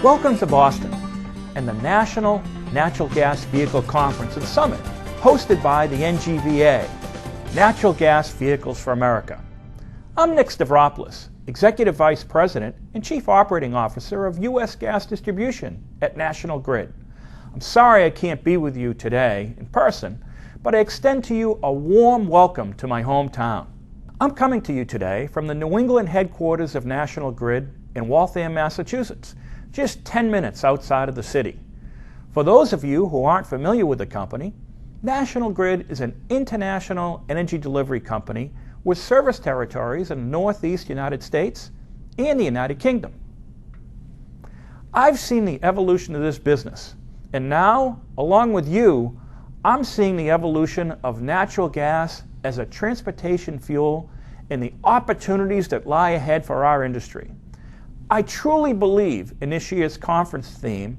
Welcome to Boston and the National Natural Gas Vehicle Conference and Summit, hosted by the NGVA, Natural Gas Vehicles for America. I'm Nick Stavropoulos, Executive Vice President and Chief Operating Officer of U.S. Gas Distribution at National Grid. I'm sorry I can't be with you today in person, but I extend to you a warm welcome to my hometown. I'm coming to you today from the New England headquarters of National Grid in Waltham, Massachusetts, just 10 minutes outside of the city. For those of you who aren't familiar with the company, National Grid is an international energy delivery company with service territories in the Northeast United States and the United Kingdom. I've seen the evolution of this business, and now, along with you, I'm seeing the evolution of natural gas as a transportation fuel and the opportunities that lie ahead for our industry. I truly believe in this year's conference theme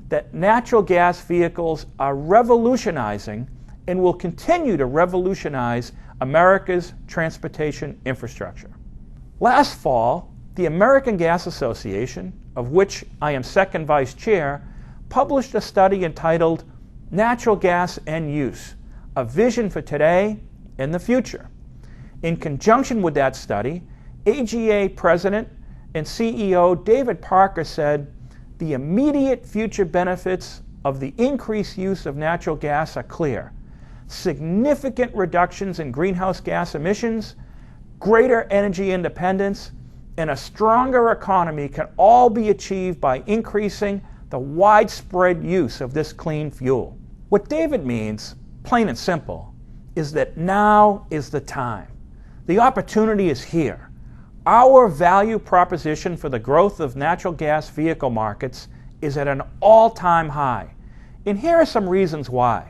that natural gas vehicles are revolutionizing and will continue to revolutionize America's transportation infrastructure. Last fall, the American Gas Association, of which I am second vice chair, published a study entitled Natural Gas End Use, a Vision for Today and the Future. In conjunction with that study, AGA President and CEO David Parker said, "The immediate future benefits of the increased use of natural gas are clear. Significant reductions in greenhouse gas emissions, greater energy independence, and a stronger economy can all be achieved by increasing the widespread use of this clean fuel." What David means, plain and simple, is that now is the time. The opportunity is here. Our value proposition for the growth of natural gas vehicle markets is at an all-time high. And here are some reasons why.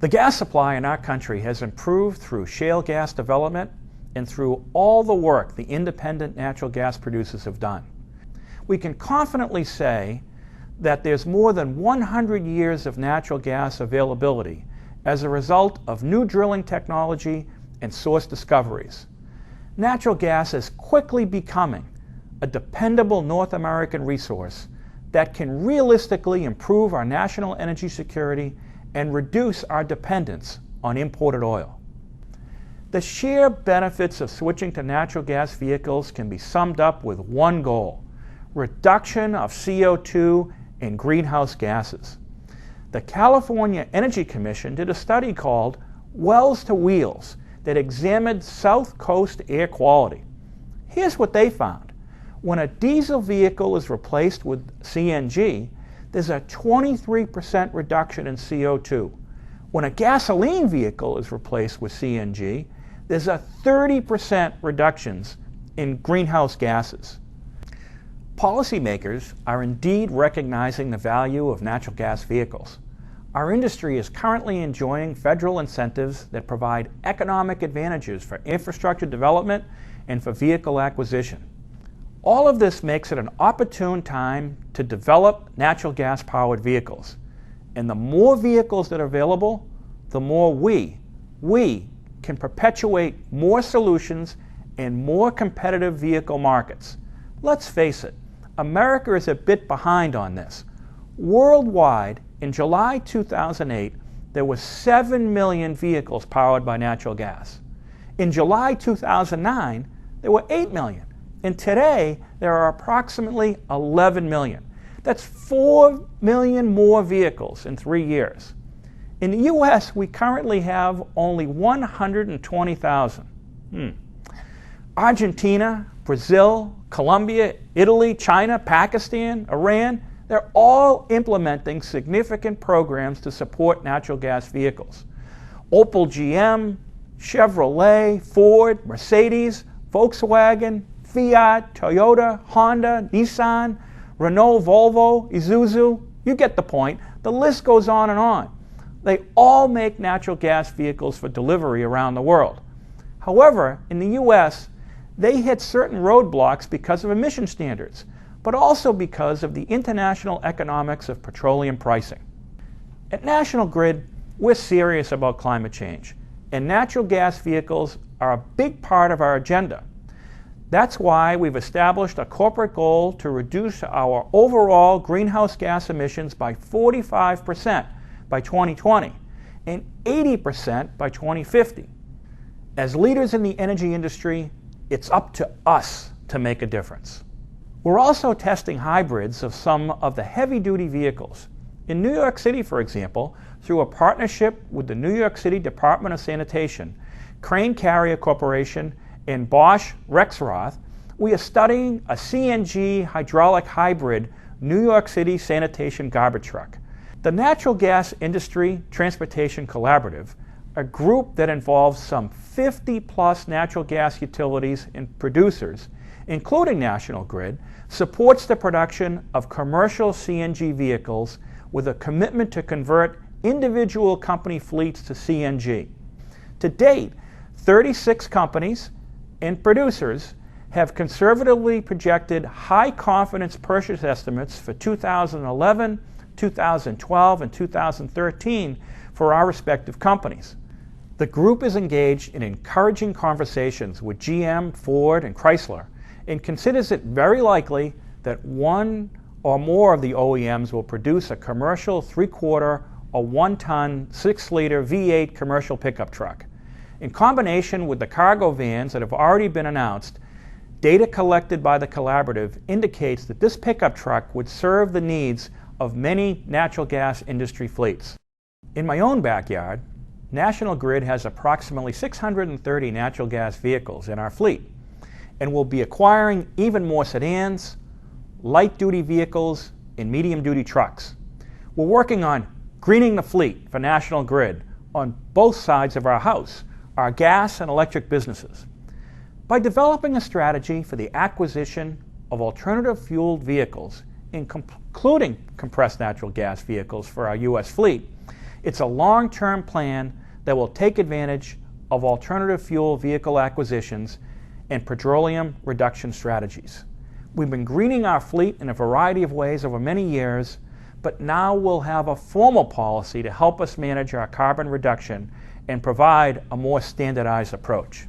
The gas supply in our country has improved through shale gas development and through all the work the independent natural gas producers have done. We can confidently say that there's more than 100 years of natural gas availability as a result of new drilling technology and source discoveries. Natural gas is quickly becoming a dependable North American resource that can realistically improve our national energy security and reduce our dependence on imported oil. The sheer benefits of switching to natural gas vehicles can be summed up with one goal: reduction of CO2 and greenhouse gases. The California Energy Commission did a study called Wells to Wheels that examined South Coast air quality. Here's what they found. When a diesel vehicle is replaced with CNG, there's a 23% reduction in CO2. When a gasoline vehicle is replaced with CNG, there's a 30% reductions in greenhouse gases. Policymakers are indeed recognizing the value of natural gas vehicles. Our industry is currently enjoying federal incentives that provide economic advantages for infrastructure development and for vehicle acquisition. All of this makes it an opportune time to develop natural gas-powered vehicles. And the more vehicles that are available, the more we can perpetuate more solutions and more competitive vehicle markets. Let's face it, America is a bit behind on this. Worldwide, in July 2008, there were 7 million vehicles powered by natural gas. In July 2009, there were 8 million. And today, there are approximately 11 million. That's 4 million more vehicles in 3 years. In the U.S., we currently have only 120,000. Argentina, Brazil, Colombia, Italy, China, Pakistan, Iran, they're all implementing significant programs to support natural gas vehicles. Opel GM, Chevrolet, Ford, Mercedes, Volkswagen, Fiat, Toyota, Honda, Nissan, Renault, Volvo, Isuzu, you get the point. The list goes on and on. They all make natural gas vehicles for delivery around the world. However, in the U.S., they hit certain roadblocks because of emission standards, but also because of the international economics of petroleum pricing. At National Grid, we're serious about climate change, and natural gas vehicles are a big part of our agenda. That's why we've established a corporate goal to reduce our overall greenhouse gas emissions by 45% by 2020 and 80% by 2050. As leaders in the energy industry, it's up to us to make a difference. We're also testing hybrids of some of the heavy-duty vehicles. In New York City, for example, through a partnership with the New York City Department of Sanitation, Crane Carrier Corporation, and Bosch Rexroth, we are studying a CNG hydraulic hybrid New York City sanitation garbage truck. The Natural Gas Industry Transportation Collaborative, a group that involves some 50-plus natural gas utilities and producers, including National Grid, supports the production of commercial CNG vehicles with a commitment to convert individual company fleets to CNG. To date, 36 companies and producers have conservatively projected high-confidence purchase estimates for 2011, 2012, and 2013 for our respective companies. The group is engaged in encouraging conversations with GM, Ford, and Chrysler, and considers it very likely that one or more of the OEMs will produce a commercial 3-quarter or 1-ton 6-liter V8 commercial pickup truck. In combination with the cargo vans that have already been announced, data collected by the collaborative indicates that this pickup truck would serve the needs of many natural gas industry fleets. In my own backyard, National Grid has approximately 630 natural gas vehicles in our fleet, and will be acquiring even more sedans, light-duty vehicles, and medium-duty trucks. We're working on greening the fleet for National Grid on both sides of our house, our gas and electric businesses. By developing a strategy for the acquisition of alternative fueled vehicles, including compressed natural gas vehicles for our U.S. fleet, it's a long-term plan that will take advantage of alternative fuel vehicle acquisitions and petroleum reduction strategies. We've been greening our fleet in a variety of ways over many years, but now we'll have a formal policy to help us manage our carbon reduction and provide a more standardized approach.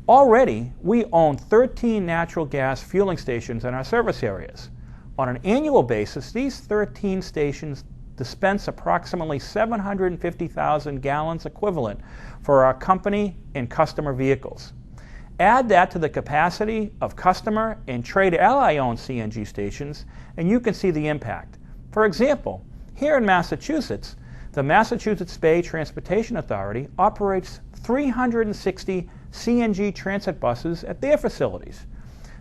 Already, we own 13 natural gas fueling stations in our service areas. On an annual basis, these 13 stations dispense approximately 750,000 gallons equivalent for our company and customer vehicles. Add that to the capacity of customer and trade ally-owned CNG stations, and you can see the impact. For example, here in Massachusetts, the Massachusetts Bay Transportation Authority operates 360 CNG transit buses at their facilities.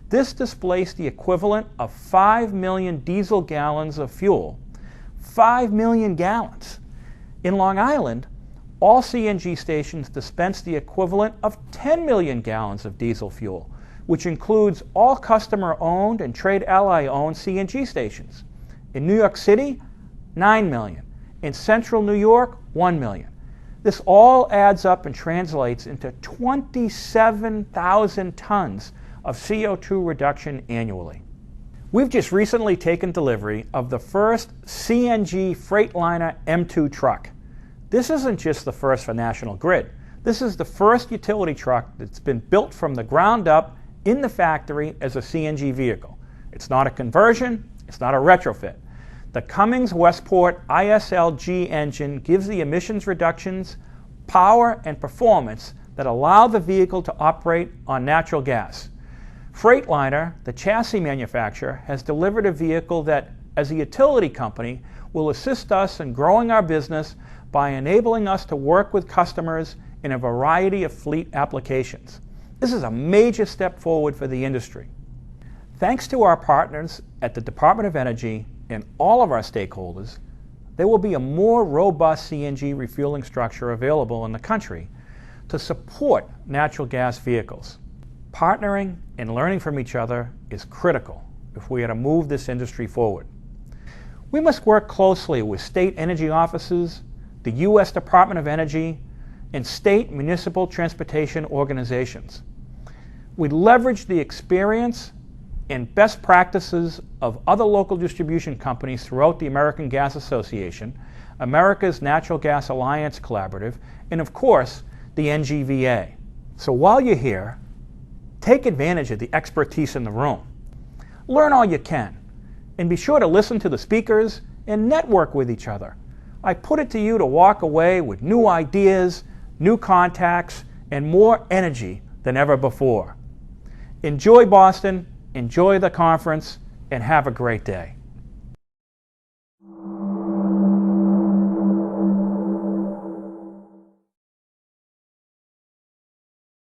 This displaced the equivalent of 5 million diesel gallons of fuel. 5 million gallons. In Long Island, all CNG stations dispense the equivalent of 10 million gallons of diesel fuel, which includes all customer-owned and trade ally-owned CNG stations. In New York City, 9 million. In central New York, 1 million. This all adds up and translates into 27,000 tons of CO2 reduction annually. We've just recently taken delivery of the first CNG Freightliner M2 truck. This isn't just the first for National Grid. This is the first utility truck that's been built from the ground up in the factory as a CNG vehicle. It's not a conversion, it's not a retrofit. The Cummins Westport ISLG engine gives the emissions reductions, power, and performance that allow the vehicle to operate on natural gas. Freightliner, the chassis manufacturer, has delivered a vehicle that, as a utility company, will assist us in growing our business by enabling us to work with customers in a variety of fleet applications. This is a major step forward for the industry. Thanks to our partners at the Department of Energy and all of our stakeholders, there will be a more robust CNG refueling structure available in the country to support natural gas vehicles. Partnering and learning from each other is critical if we are to move this industry forward. We must work closely with state energy offices, the U.S. Department of Energy, and state municipal transportation organizations. We leverage the experience and best practices of other local distribution companies throughout the American Gas Association, America's Natural Gas Alliance Collaborative, and of course, the NGVA. So while you're here, Take advantage of the expertise in the room. Learn all you can, and be sure to listen to the speakers and network with each other. I put it to you to walk away with new ideas, new contacts, and more energy than ever before. Enjoy Boston, enjoy the conference, and have a great day.